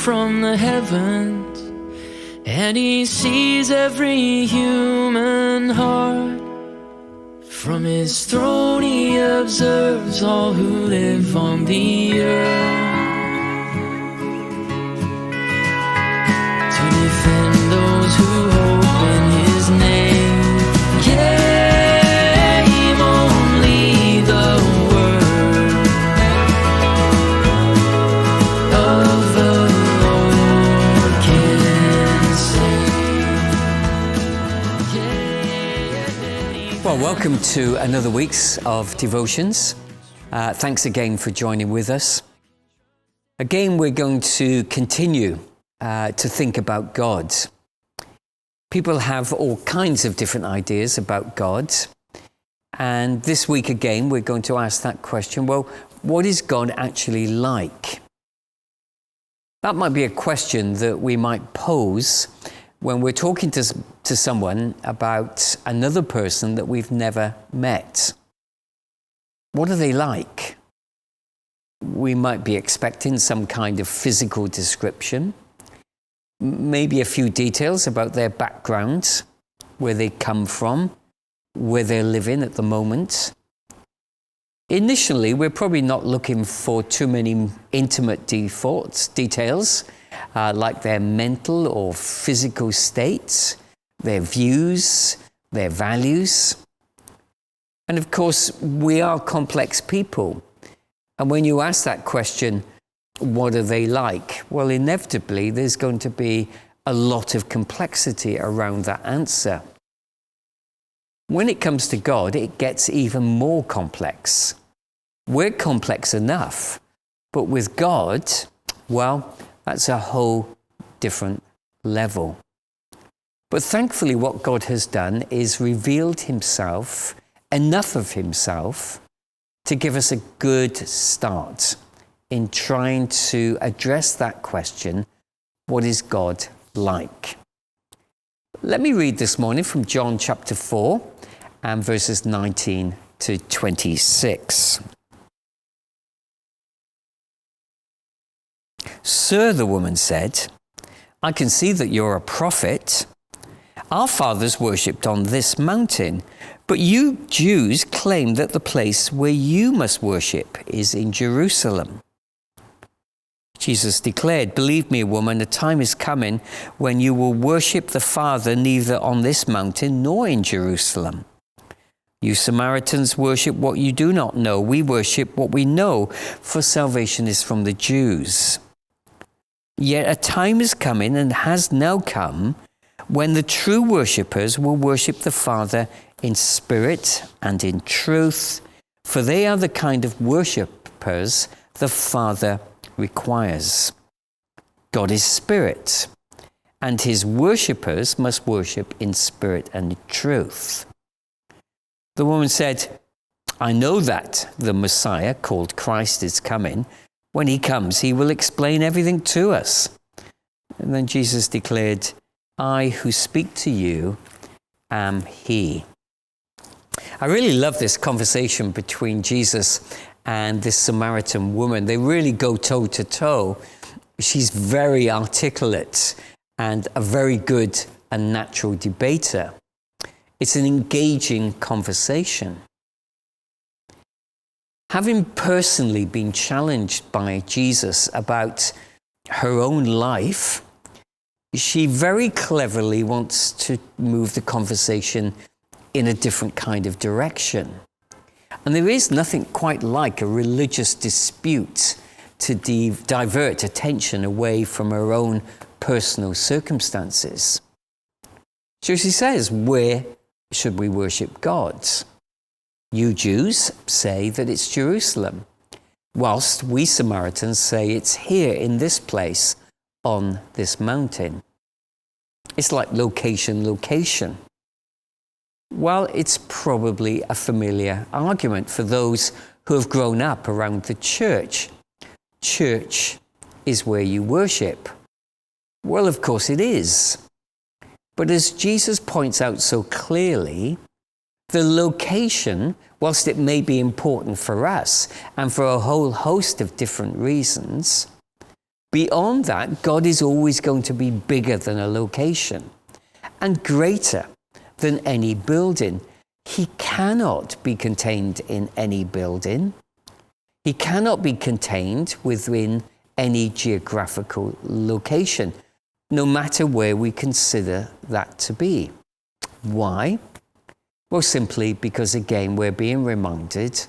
from the heavens, and he sees every human heart. From his throne he observes all who live on the earth, to defend those who hope in his name. Yeah, only the word of the Lord can save. Well, welcome to another week's of devotions. Thanks again for joining with us. Again, we're going to continue to think about God. People have all kinds of different ideas about God. And this week again, we're going to ask that question, well, what is God actually like? That might be a question that we might pose when we're talking to someone about another person that we've never met. What are they like? We might be expecting some kind of physical description, maybe a few details about their background, where they come from, where they're living at the moment. Initially, we're probably not looking for too many intimate details, like their mental or physical states, their views, their values. And of course, we are complex people. And when you ask that question, what are they like? Well, inevitably, there's going to be a lot of complexity around that answer. When it comes to God, it gets even more complex. We're complex enough, but with God, well, that's a whole different level. But thankfully, what God has done is revealed himself, enough of himself, to give us a good start in trying to address that question, what is God like? Let me read this morning from John chapter 4 and verses 19 to 26. Sir, the woman said, I can see that you're a prophet. Our fathers worshipped on this mountain, but you Jews claim that the place where you must worship is in Jerusalem. Jesus declared, believe me, woman, a time is coming when you will worship the Father neither on this mountain nor in Jerusalem. You Samaritans worship what you do not know. We worship what we know, for salvation is from the Jews. Yet a time is coming and has now come when the true worshippers will worship the Father in spirit and in truth, for they are the kind of worshippers the Father requires. God is spirit, and his worshippers must worship in spirit and in truth. The woman said, I know that the Messiah, called Christ, is coming. When he comes, he will explain everything to us. And then Jesus declared, I who speak to you am he. I really love this conversation between Jesus and this Samaritan woman. They really go toe to toe. She's very articulate and a very good and natural debater. It's an engaging conversation. Having personally been challenged by Jesus about her own life, she very cleverly wants to move the conversation in a different kind of direction. And there is nothing quite like a religious dispute to divert attention away from her own personal circumstances. So she says, where should we worship God? You Jews say that it's Jerusalem, whilst we Samaritans say it's here in this place on this mountain. It's like location. Well, it's probably a familiar argument for those who have grown up around the church. Church is where you worship. Well, of course it is. But as Jesus points out so clearly, the location, whilst it may be important for us and for a whole host of different reasons, Beyond that, God is always going to be bigger than a location and greater than any building. He cannot be contained in any building. He cannot be contained within any geographical location, no matter where we consider that to be. Why? Well, simply because, again, we're being reminded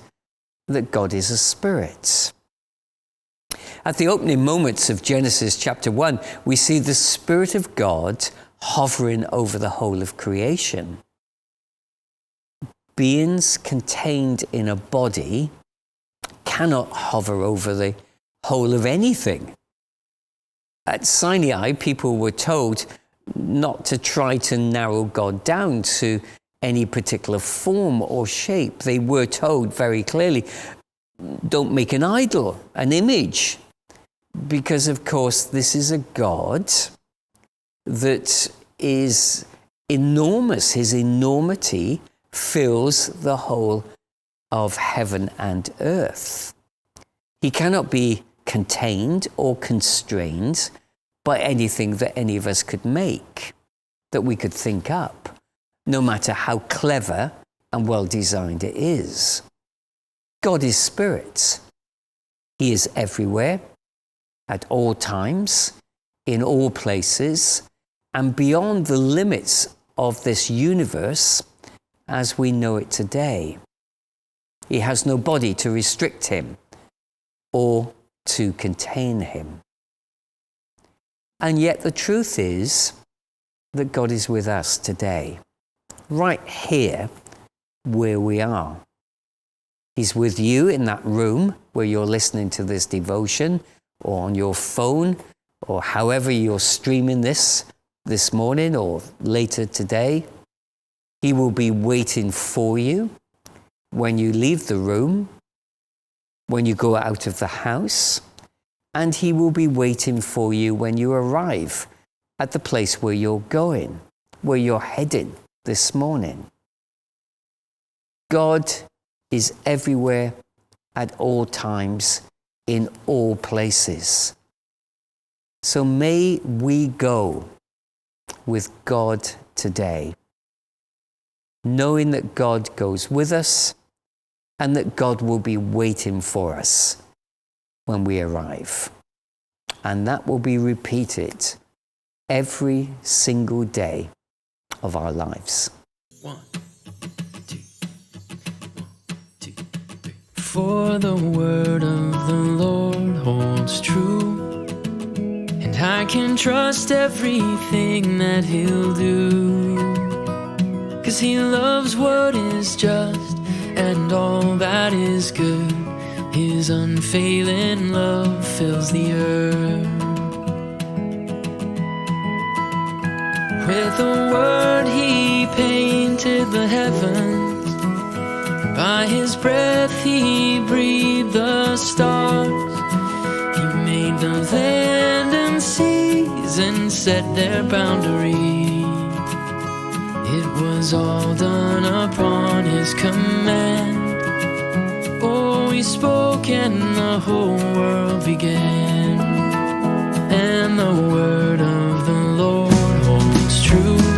that God is a spirit. At the opening moments of Genesis chapter 1, we see the Spirit of God hovering over the whole of creation. Beings contained in a body cannot hover over the whole of anything. At Sinai, people were told not to try to narrow God down to any particular form or shape. They were told very clearly, don't make an idol, an image, because of course this is a God that is enormous. His enormity fills the whole of heaven and earth. He cannot be contained or constrained by anything that any of us could make, that we could think up, no matter how clever and well designed it is. God is spirit. He is everywhere, at all times, in all places, and beyond the limits of this universe as we know it today. He has no body to restrict him or to contain him. And yet the truth is that God is with us today, right here where we are. He's with you in that room where you're listening to this devotion, or on your phone, or however you're streaming this morning or later today. He will be waiting for you when you leave the room, when you go out of the house, and he will be waiting for you when you arrive at the place where you're going, where you're heading this morning. God is everywhere at all times, in all places. So may we go with God today, knowing that God goes with us and that God will be waiting for us when we arrive. And that will be repeated every single day of our lives. 1, 2, 1, 2, 3. For the word of the Lord holds true, and I can trust everything that he'll do, 'cause he loves what is just and all that is good. His unfailing love fills the earth. With a word he painted the heavens, by his breath he breathed the stars. He made the land and seas and set their boundaries. It was all done upon his command. Oh, he spoke and the whole world began. And the word of the Lord holds true.